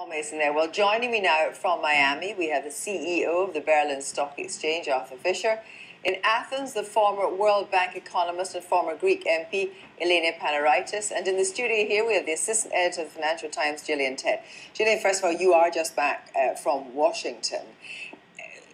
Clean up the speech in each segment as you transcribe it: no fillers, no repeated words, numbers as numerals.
Mason there. Well, joining me now from Miami, we have the CEO of the Berlin Stock Exchange, Artur Fischer. In Athens, the former World Bank economist and former Greek MP, Elena Panaritis. And in the studio here, we have the assistant editor of the Financial Times, Gillian Tett. Gillian, first of all, you are just back from Washington.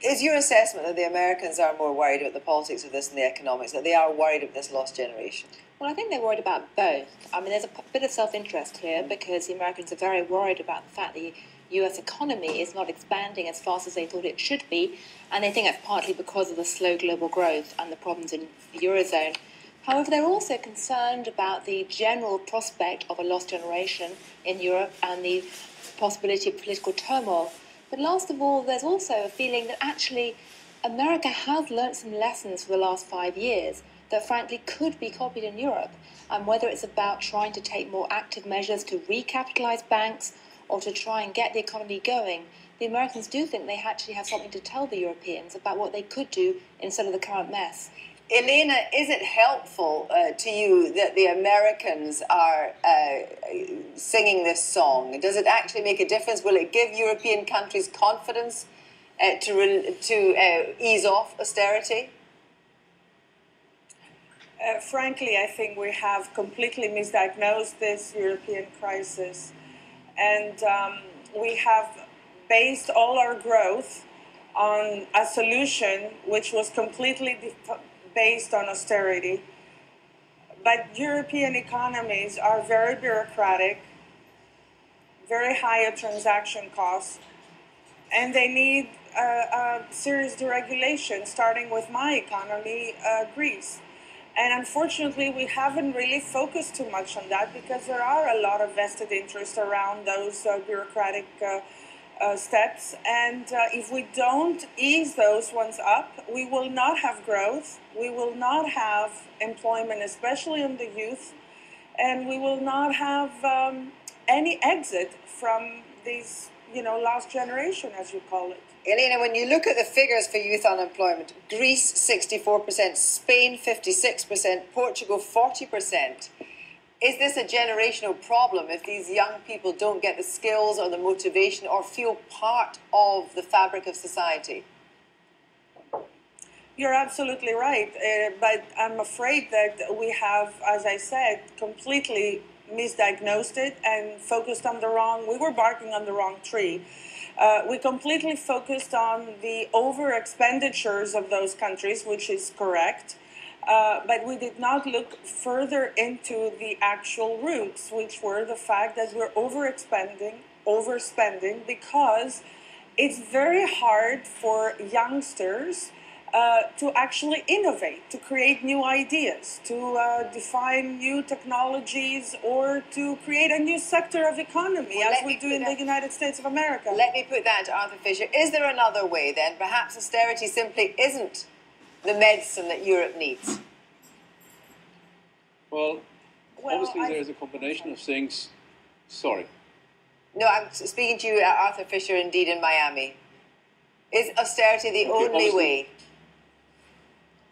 Is your assessment that the Americans are more worried about the politics of this and the economics, that they are worried about this lost generation? Well, I think they're worried about both. I mean, there's a bit of self-interest here because the Americans are very worried about the fact that the US economy is not expanding as fast as they thought it should be, and they think that's partly because of the slow global growth and the problems in the Eurozone. However, they're also concerned about the general prospect of a lost generation in Europe and the possibility of political turmoil. But last of all, there's also a feeling that actually America has learnt some lessons for the last 5 years that frankly could be copied in Europe, and whether it's about trying to take more active measures to recapitalise banks or to try and get the economy going, the Americans do think they actually have something to tell the Europeans about what they could do instead of the current mess. Elena, is it helpful to you that the Americans are singing this song? Does it actually make a difference? Will it give European countries confidence to ease off austerity? Frankly, I think we have completely misdiagnosed this European crisis. And we have based all our growth on a solution which was completely based on austerity. But European economies are very bureaucratic, very high transaction costs, and they need a serious deregulation, starting with my economy, Greece. And unfortunately, we haven't really focused too much on that because there are a lot of vested interests around those bureaucratic steps. And if we don't ease those ones up, we will not have growth, we will not have employment, especially in the youth, and we will not have any exit from these, lost generation, as you call it. Elena, when you look at the figures for youth unemployment, Greece 64%, Spain 56%, Portugal 40%. Is this a generational problem if these young people don't get the skills or the motivation or feel part of the fabric of society? You're absolutely right, but I'm afraid that we have, as I said, completely misdiagnosed it and focused on we were barking on the wrong tree. We completely focused on the over-expenditures of those countries, which is correct, but we did not look further into the actual roots, which were the fact that we're overspending, because it's very hard for youngsters to actually innovate, to create new ideas, to define new technologies, or to create a new sector of economy, as we do in the United States of America. Let me put that to Artur Fischer. Is there another way, then? Perhaps austerity simply isn't the medicine that Europe needs? Well, obviously there is a combination of things. Sorry. No, I'm speaking to you, Artur Fischer, indeed, in Miami. Is austerity the only way?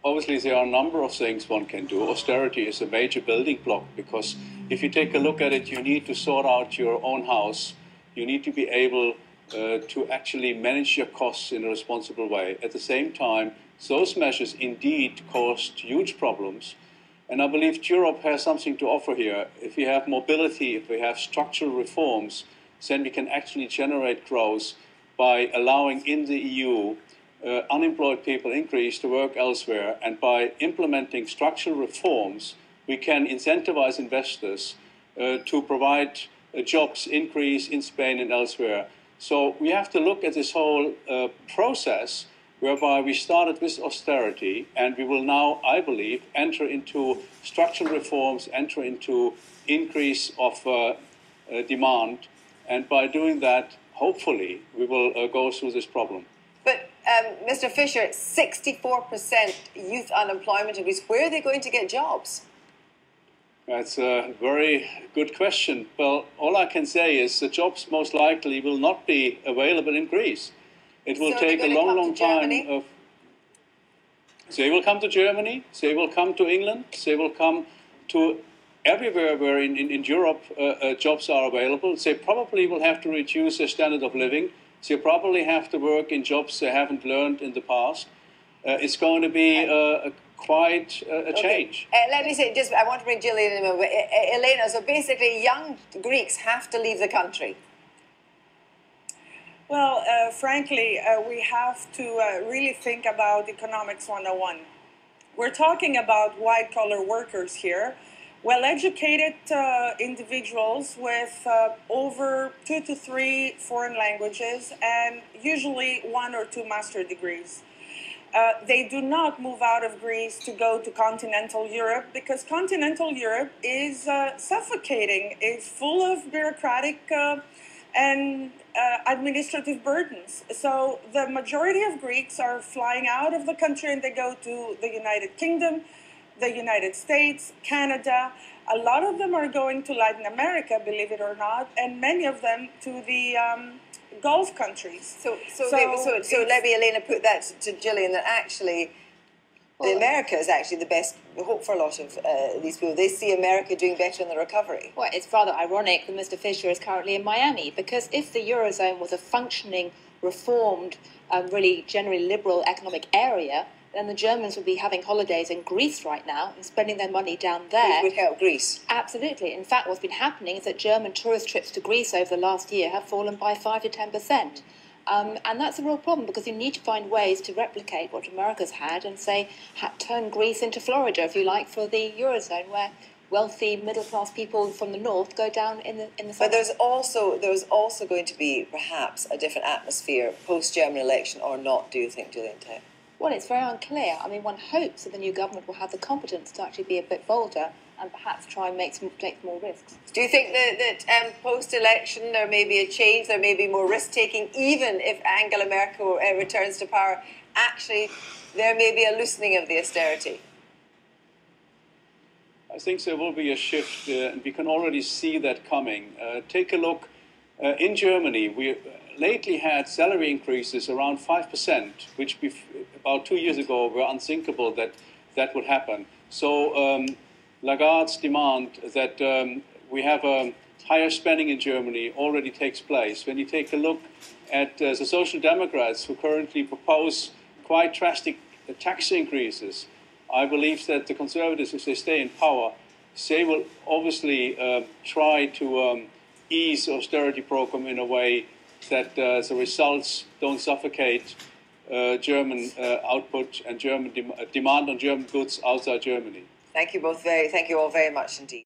Obviously, there are a number of things one can do. Austerity is a major building block because if you take a look at it, you need to sort out your own house. You need to be able to actually manage your costs in a responsible way. At the same time, those measures indeed caused huge problems. And I believe Europe has something to offer here. If we have mobility, if we have structural reforms, then we can actually generate growth by allowing in the EU unemployed people in Greece to work elsewhere, and by implementing structural reforms, we can incentivize investors to provide jobs in Greece, in Spain, and elsewhere. So we have to look at this whole process whereby we started with austerity, and we will now, I believe, enter into structural reforms, enter into increase of demand, and by doing that, hopefully, we will go through this problem. But, Mr. Fischer, 64% youth unemployment in Greece. Where are they going to get jobs? That's a very good question. Well, all I can say is the jobs most likely will not be available in Greece. It will take a long time. They will come to Germany, they will come to England, they will come to everywhere where in Europe jobs are available, they probably will have to reduce their standard of living. They probably have to work in jobs they haven't learned in the past. It's going to be quite a change. Let me say, I want to bring Gillian in a moment. Elena, so basically young Greeks have to leave the country. Well, frankly, we have to really think about economics 101. We're talking about white-collar workers here, well-educated individuals with over 2 to 3 foreign languages and usually 1 or 2 master degrees. They do not move out of Greece to go to continental Europe because continental Europe is suffocating. It's full of bureaucratic and administrative burdens. So the majority of Greeks are flying out of the country and they go to the United Kingdom, the United States, Canada. A lot of them are going to Latin America, believe it or not, and many of them to the Gulf countries. So let me, Elena, put that to Gillian, that actually America is actually the best hope for a lot of these people. They see America doing better in the recovery. Well, it's rather ironic that Mr. Fischer is currently in Miami, because if the Eurozone was a functioning, reformed, really generally liberal economic area, then the Germans would be having holidays in Greece right now and spending their money down there. Which would help Greece. Absolutely. In fact, what's been happening is that German tourist trips to Greece over the last year have fallen by 5 to 10%. And that's a real problem, because you need to find ways to replicate what America's had and say, turn Greece into Florida, if you like, for the Eurozone, where wealthy middle-class people from the north go down in the south. But there's also going to be perhaps a different atmosphere post-German election, or not, do you think, Gillian Tett? Well, it's very unclear. I mean, one hopes that the new government will have the competence to actually be a bit bolder and perhaps try and take more risks. Do you think that post-election there may be a change, there may be more risk-taking, even if Angela Merkel returns to power? Actually, there may be a loosening of the austerity. I think there will be a shift, and we can already see that coming. Take a look. In Germany, we lately had salary increases around 5%, which about 2 years ago were unthinkable that would happen. So Lagarde's demand that we have higher spending in Germany already takes place. When you take a look at the Social Democrats, who currently propose quite drastic tax increases, I believe that the Conservatives, if they stay in power, they will obviously try to ease the austerity program in a way that the results don't suffocate German output and German demand on German goods outside Germany. Thank you all very much indeed.